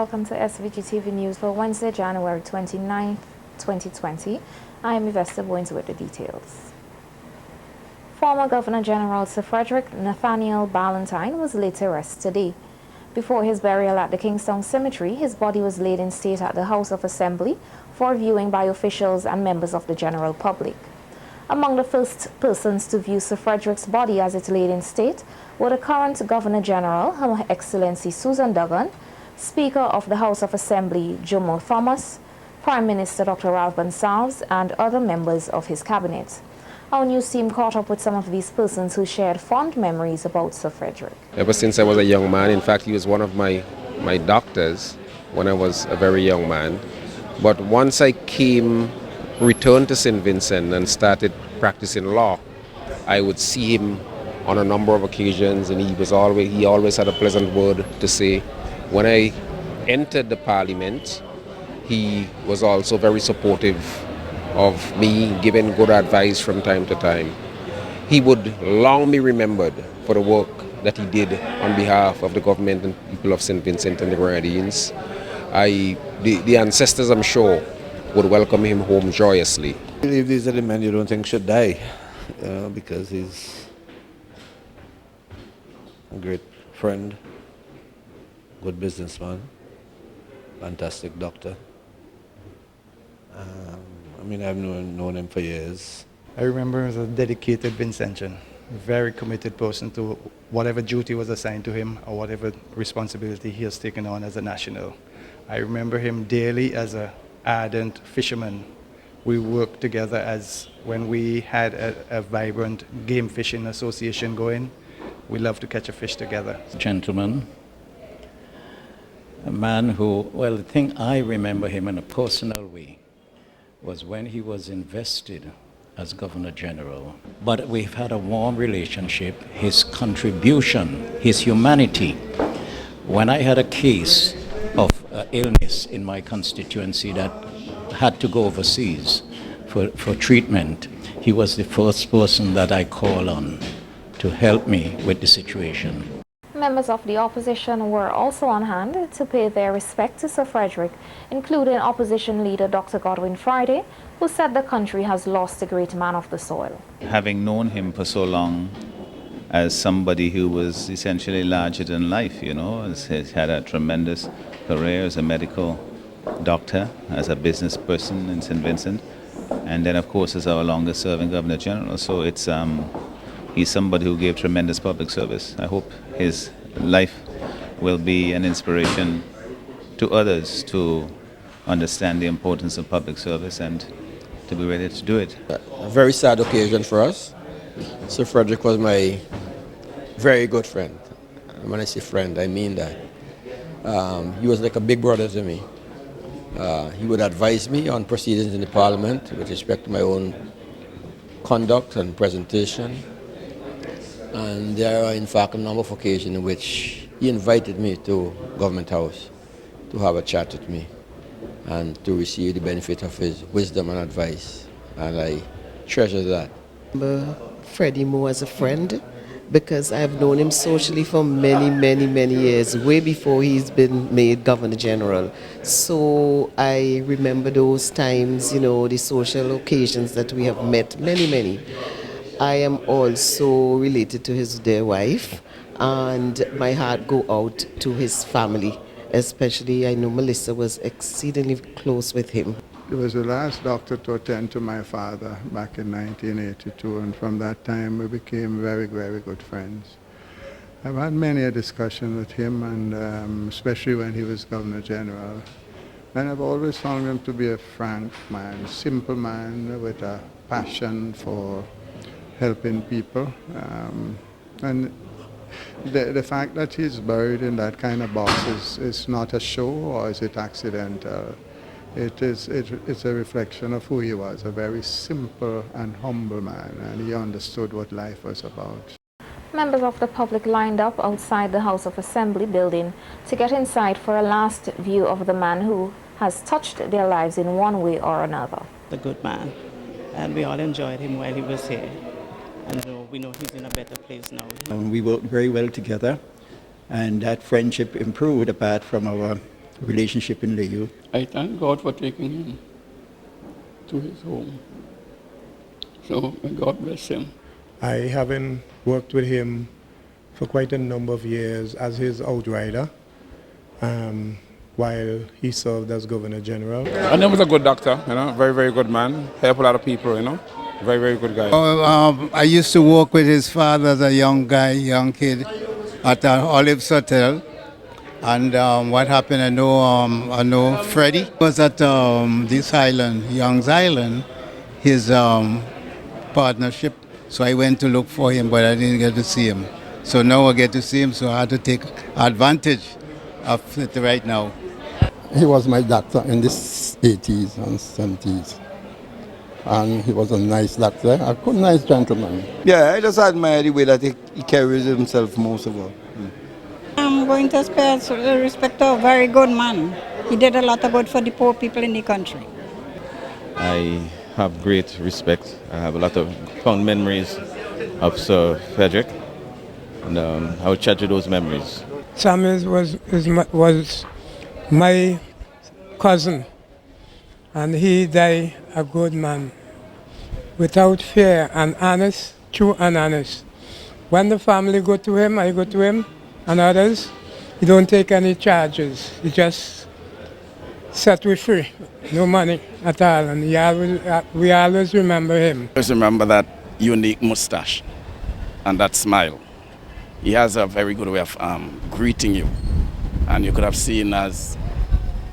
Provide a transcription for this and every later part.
welcome to SVG-TV News for Wednesday, January 29th, 2020. I am Yvette going with the details. Former Governor General Sir Frederick Nathaniel Ballantyne was laid to rest today. Before his burial at the Kingstown Cemetery, his body was laid in state at the House of Assembly for viewing by officials and members of the general public. Among the first persons to view Sir Frederick's body as it laid in state were the current Governor General, Her Excellency Susan Duggan, Speaker of the House of Assembly, Jomo Thomas, Prime Minister Dr. Ralph Gonsalves, and other members of his cabinet. Our news team caught up with some of these persons who shared fond memories about Sir Frederick. Ever since I was a young man, in fact, he was one of my doctors when I was a very young man. But once I returned to St. Vincent and started practicing law, I would see him on a number of occasions, and he always had a pleasant word to say. When I entered the Parliament, he was also very supportive of me, giving good advice from time to time. He would long be remembered for the work that he did on behalf of the government and people of St. Vincent and the Grenadines. The ancestors, I'm sure, would welcome him home joyously. I believe these are the men you don't think should die, because he's a great friend, good businessman, fantastic doctor. I've known him for years. I remember him as a dedicated Vincentian, a very committed person to whatever duty was assigned to him or whatever responsibility he has taken on as a national. I remember him daily as an ardent fisherman. We worked together as when we had a vibrant game fishing association going. We loved to catch a fish together. Gentleman, a man who, well, the thing I remember him in a personal way was when he was invested as Governor General. But we've had a warm relationship. His contribution, his humanity. When I had a case of illness in my constituency that had to go overseas for treatment, he was the first person that I called on to help me with the situation. Members of the opposition were also on hand to pay their respect to Sir Frederick, including opposition leader Dr. Godwin Friday, who said the country has lost a great man of the soil. Having known him for so long as somebody who was essentially larger than life, he's had a tremendous career as a medical doctor, as a business person in St. Vincent, and then of course as our longest serving Governor General. So he's somebody who gave tremendous public service. I hope his life will be an inspiration to others to understand the importance of public service and to be ready to do it. A very sad occasion for us. Sir Frederick was my very good friend. And when I say friend, I mean that. He was like a big brother to me. He would advise me on proceedings in the Parliament with respect to my own conduct and presentation. And there are, in fact, a number of occasions in which he invited me to Government House to have a chat with me and to receive the benefit of his wisdom and advice. And I treasure that. I remember Freddie Moore as a friend because I've known him socially for many years, way before he's been made Governor General. So I remember those times, the social occasions that we have met, many. I am also related to his dear wife, and my heart go out to his family. Especially, I know Melissa was exceedingly close with him. He was the last doctor to attend to my father back in 1982, and from that time we became very good friends. I've had many a discussion with him, and especially when he was Governor General. And I've always found him to be a frank man, simple man with a passion for helping people. And the fact that he's buried in that kind of box is not a show, or is it accidental? It's a reflection of who he was, a very simple and humble man, and he understood what life was about. Members of the public lined up outside the House of Assembly building to get inside for a last view of the man who has touched their lives in one way or another. A good man, and we all enjoyed him while he was here. And we know he's in a better place now. We worked very well together, and that friendship improved apart from our relationship in the youth. I thank God for taking him to his home. So may God bless him. I haven't worked with him for quite a number of years as his outrider while he served as Governor General. And he was a good doctor, you know, very, very good man. Help a lot of people, you know. Very, very good guy. I used to work with his father as a young guy, young kid, at Olive's Hotel. And what happened, I know Freddie was at this island, Young's Island, his partnership. So I went to look for him, but I didn't get to see him. So now I get to see him, so I had to take advantage of it right now. He was my doctor in the 80s and 70s. And he was a nice doctor, a good, nice gentleman. Yeah, I just admire the way that he carries himself most of all. I'm going to spare respect to a very good man. He did a lot of good for the poor people in the country. I have great respect. I have a lot of fond memories of Sir Frederick, and I will treasure those memories. Samuel was my cousin, and he died a good man, without fear and honest, true and honest. When the family go to him, I go to him, and others, he don't take any charges. He just set we free, no money at all, and we always remember him. Just remember that unique mustache and that smile. He has a very good way of greeting you, and you could have seen, as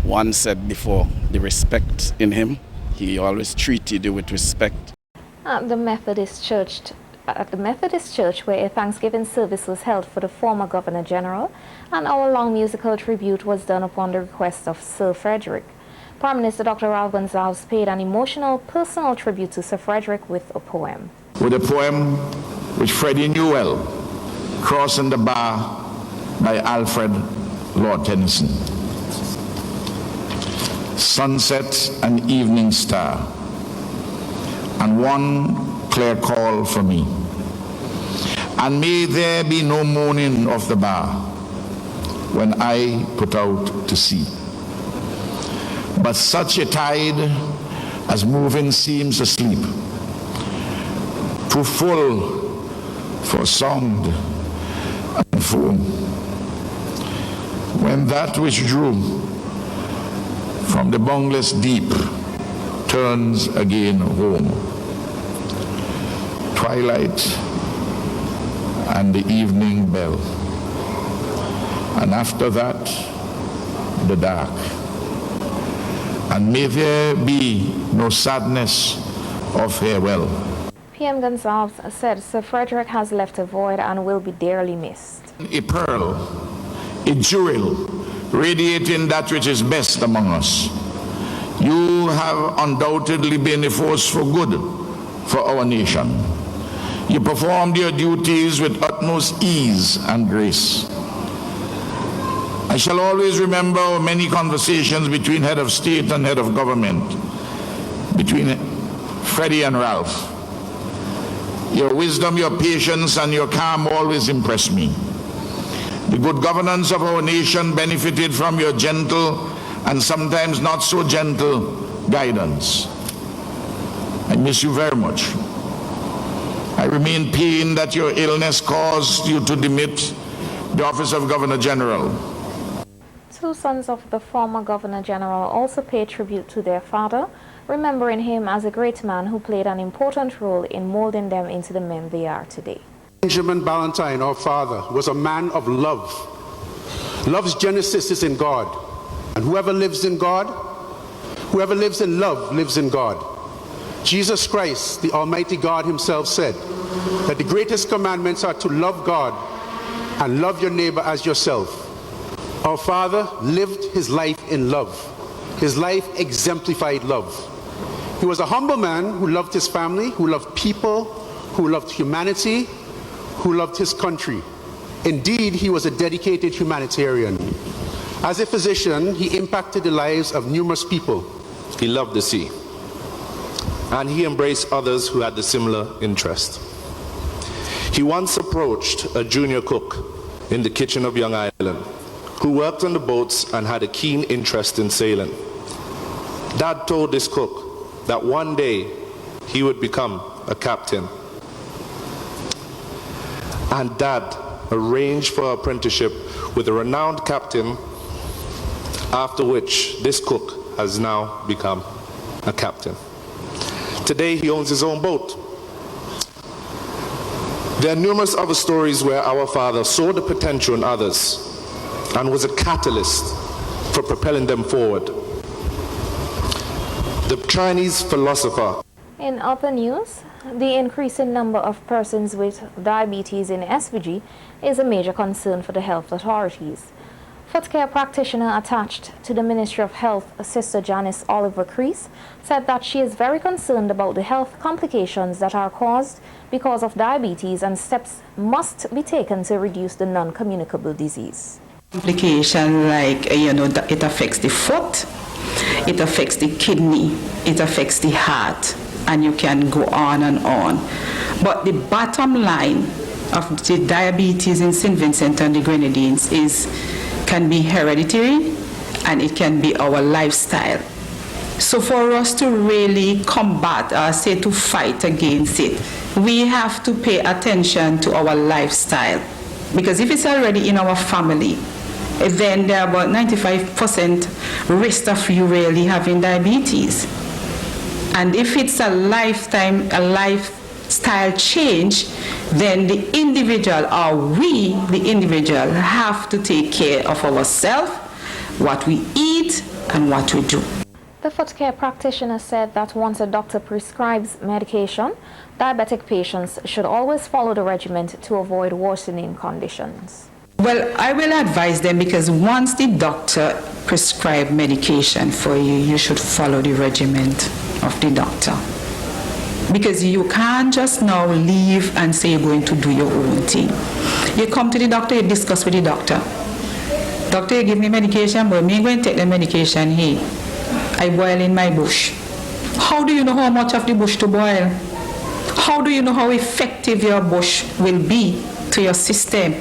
one said before, the respect in him. He always treated you with respect. At the Methodist Church, where a Thanksgiving service was held for the former Governor General, an hour-long musical tribute was done upon the request of Sir Frederick. Prime Minister Dr. Ralph Gonsalves paid an emotional, personal tribute to Sir Frederick with a poem. With a poem which Freddie knew well, Crossing the Bar by Alfred Lord Tennyson. Sunset and evening star, and one clear call for me. And may there be no moaning of the bar when I put out to sea, but such a tide as moving seems asleep, too full for sound and foam. When that which drew from the boundless deep turns again home. Twilight and the evening bell, and after that the dark. And may there be no sadness of farewell. PM Gonsalves said Sir Frederick has left a void and will be dearly missed. A pearl, a jewel, radiating that which is best among us. You have undoubtedly been a force for good for our nation. You performed your duties with utmost ease and grace. I shall always remember our many conversations between head of state and head of government, between Freddie and Ralph. Your wisdom, your patience, and your calm always impressed me. The good governance of our nation benefited from your gentle and sometimes not so gentle guidance. I miss you very much. I remain pained that your illness caused you to demit the office of Governor General. Two sons of the former Governor General also paid tribute to their father, remembering him as a great man who played an important role in molding them into the men they are today. Benjamin Ballantyne, our father, was a man of love. Love's genesis is in God, and whoever lives in God, whoever lives in love, lives in God. Jesus Christ, the Almighty God himself, said that the greatest commandments are to love God and love your neighbor as yourself. Our father lived his life in love. His life exemplified love. He was a humble man who loved his family, who loved people, who loved humanity, who loved his country. Indeed, he was a dedicated humanitarian. As a physician, he impacted the lives of numerous people. He loved the sea, and he embraced others who had the similar interest. He once approached a junior cook in the kitchen of Young Island, who worked on the boats and had a keen interest in sailing. Dad told this cook that one day he would become a captain. And Dad arranged for an apprenticeship with a renowned captain, after which this cook has now become a captain. Today he owns his own boat. There are numerous other stories where our father saw the potential in others and was a catalyst for propelling them forward. The Chinese philosopher. In other news, the increasing number of persons with diabetes in SVG is a major concern for the health authorities. Foot care practitioner attached to the Ministry of Health, Sister Janice Oliver Crease, said that she is very concerned about the health complications that are caused because of diabetes, and steps must be taken to reduce the non-communicable disease. Complication like, it affects the foot, it affects the kidney, it affects the heart, and you can go on and on. But the bottom line of the diabetes in St. Vincent and the Grenadines can be hereditary, and it can be our lifestyle. So for us to really combat, or to fight against it, we have to pay attention to our lifestyle. Because if it's already in our family, then there are about 95% risk of you really having diabetes. And if it's a lifestyle change, then the individual, or we, the individual, have to take care of ourselves, what we eat and what we do. The foot care practitioner said that once a doctor prescribes medication, diabetic patients should always follow the regimen to avoid worsening conditions. Well, I will advise them, because once the doctor prescribes medication for you, you should follow the regimen of the doctor. Because you can't just now leave and say you're going to do your own thing. You come to the doctor, you discuss with the doctor. Doctor, you give me medication, but me going to take the medication here. I boil in my bush. How do you know how much of the bush to boil? How do you know how effective your bush will be to your system?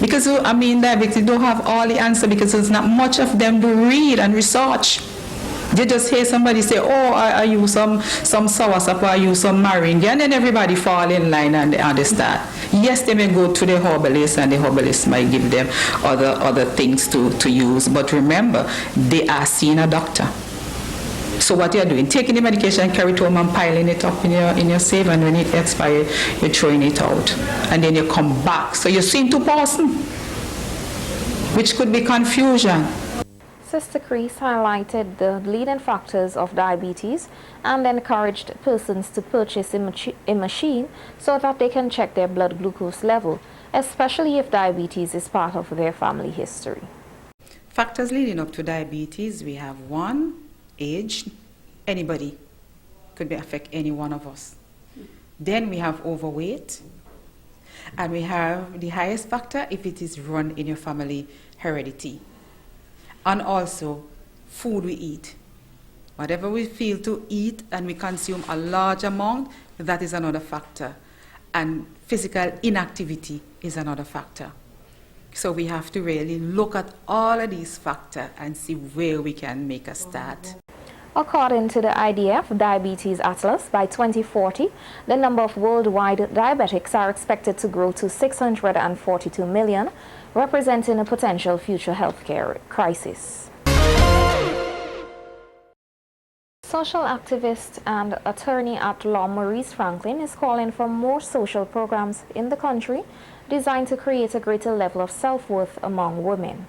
Because diabetes don't have all the answer, because there's not much of them to read and research. They just hear somebody say, oh, I use some soursop, or I use some moringa, and then everybody fall in line and they understand. Yes, they may go to the herbalist, and the herbalist might give them other things to use, but remember, they are seeing a doctor. So what you're doing, taking the medication, carry it home and piling it up in your safe, and when it expires, you're throwing it out. And then you come back. So you're seeing two persons, which could be confusion. Sister Crease highlighted the leading factors of diabetes and encouraged persons to purchase a machine so that they can check their blood glucose level, especially if diabetes is part of their family history. Factors leading up to diabetes, we have one, age. Anybody could affect any one of us. Then we have overweight, and we have the highest factor if it is run in your family, heredity. And also food we eat. Whatever we feel to eat and we consume a large amount, that is another factor. And physical inactivity is another factor. So we have to really look at all of these factors and see where we can make a start. According to the IDF Diabetes Atlas, by 2040, the number of worldwide diabetics are expected to grow to 642 million, representing a potential future healthcare crisis. Social activist and attorney at law Maurice Franklin is calling for more social programs in the country designed to create a greater level of self-worth among women.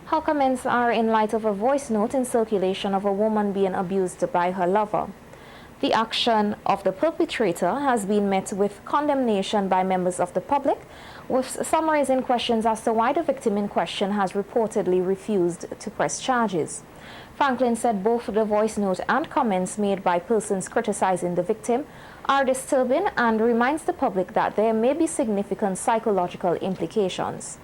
Her comments are in light of a voice note in circulation of a woman being abused by her lover. The action of the perpetrator has been met with condemnation by members of the public, with some raising questions as to why the victim in question has reportedly refused to press charges. Franklin said both the voice note and comments made by persons criticizing the victim are disturbing and reminds the public that there may be significant psychological implications.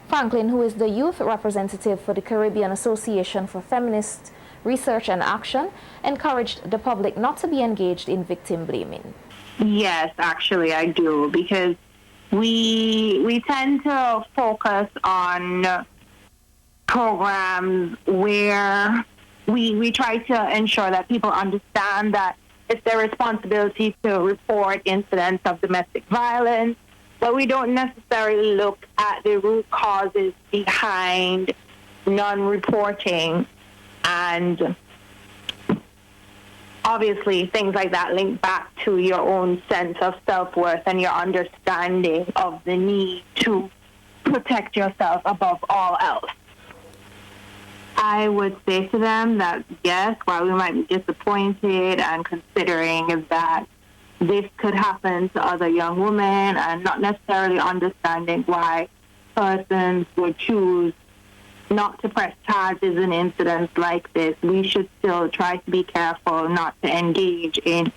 Franklin, who is the youth representative for the Caribbean Association for Feminist Research and Action, encouraged the public not to be engaged in victim blaming. Yes, actually I do, because we tend to focus on programs where we try to ensure that people understand that it's their responsibility to report incidents of domestic violence, but we don't necessarily look at the root causes behind non-reporting, and obviously things like that link back to your own sense of self-worth and your understanding of the need to protect yourself above all else. I would say to them that, yes, while we might be disappointed and considering that this could happen to other young women and not necessarily understanding why persons would choose not to press charges in incidents like this, we should still try to be careful not to engage in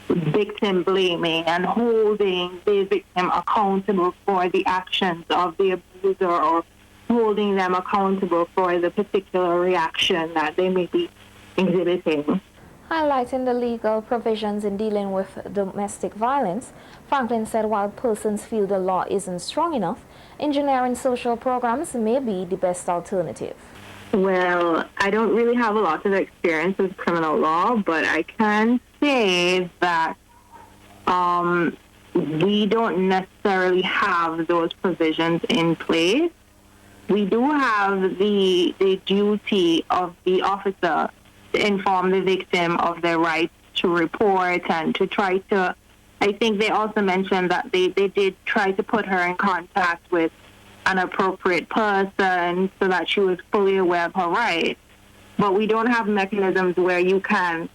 victim blaming and holding the victim accountable for the actions of the abuser or holding them accountable for the particular reaction that they may be exhibiting. Highlighting the legal provisions in dealing with domestic violence, Franklin said while persons feel the law isn't strong enough, engineering social programs may be the best alternative. Well, I don't really have a lot of experience with criminal law, but I can say that we don't necessarily have those provisions in place. We do have the duty of the officer to inform the victim of their rights to report and to try to, I think they also mentioned that they did try to put her in contact with an appropriate person so that she was fully aware of her rights. But we don't have mechanisms where you can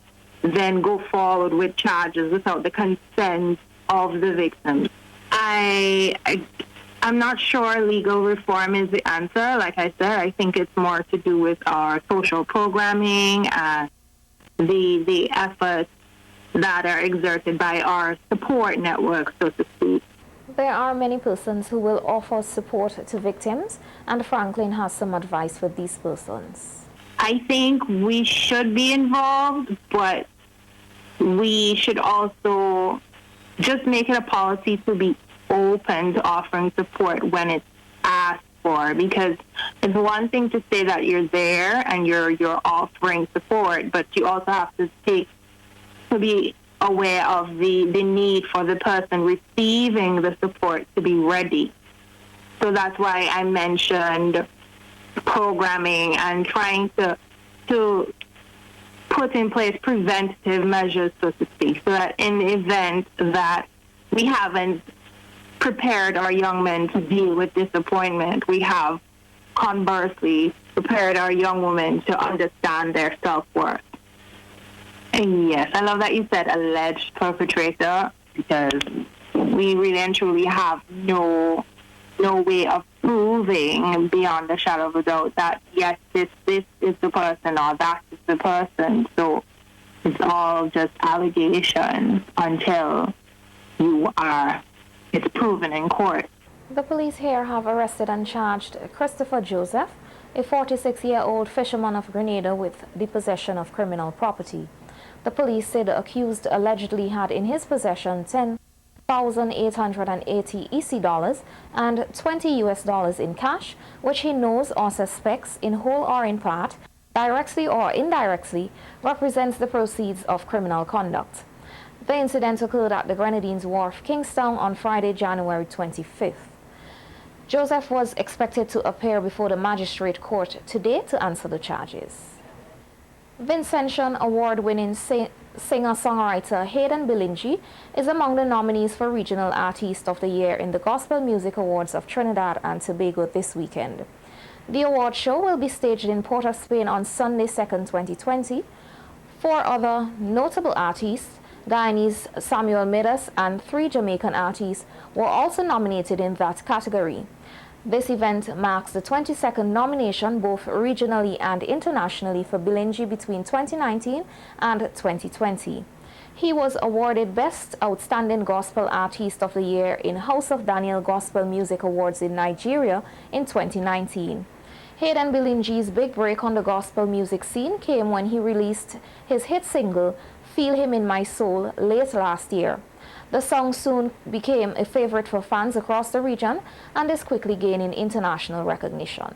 then go forward with charges without the consent of the victim. I'm not sure legal reform is the answer. Like I said, I think it's more to do with our social programming and the efforts that are exerted by our support network, so to speak. There are many persons who will offer support to victims, and Franklin has some advice for these persons. I think we should be involved, but we should also just make it a policy to be open to offering support when it's asked for, because it's one thing to say that you're there and you're offering support, but you also have to be aware of the need for the person receiving the support to be ready. So that's why I mentioned programming and trying to put in place preventative measures, so to speak, so that in the event that we haven't prepared our young men to deal with disappointment, we have conversely prepared our young women to understand their self-worth. And yes, I love that you said alleged perpetrator, because we really and truly have no way of proving beyond a shadow of a doubt that yes, this is the person or that is the person. So it's all just allegations until it's proven in court. The police here have arrested and charged Christopher Joseph, a 46-year-old fisherman of Grenada, with the possession of criminal property. The police said the accused allegedly had in his possession $10,880 EC dollars and $20 US in cash, which he knows or suspects, in whole or in part, directly or indirectly, represents the proceeds of criminal conduct. The incident occurred at the Grenadines Wharf, Kingstown, on Friday, January 25th. Joseph was expected to appear before the magistrate court today to answer the charges. Vincentian Award-winning singer-songwriter Hayden Bilingi is among the nominees for Regional Artist of the Year in the Gospel Music Awards of Trinidad and Tobago this weekend. The award show will be staged in Port of Spain on Sunday, 2nd, 2020. 4 other notable artists, Guyanese Samuel Midas and 3 Jamaican artists, were also nominated in that category. This event marks the 22nd nomination both regionally and internationally for Bilingi between 2019 and 2020. He was awarded Best Outstanding Gospel Artist of the Year in House of Daniel Gospel Music Awards in Nigeria in 2019. Hayden Bilingi's big break on the gospel music scene came when he released his hit single, Feel Him in My Soul, late last year. The song soon became a favorite for fans across the region and is quickly gaining international recognition.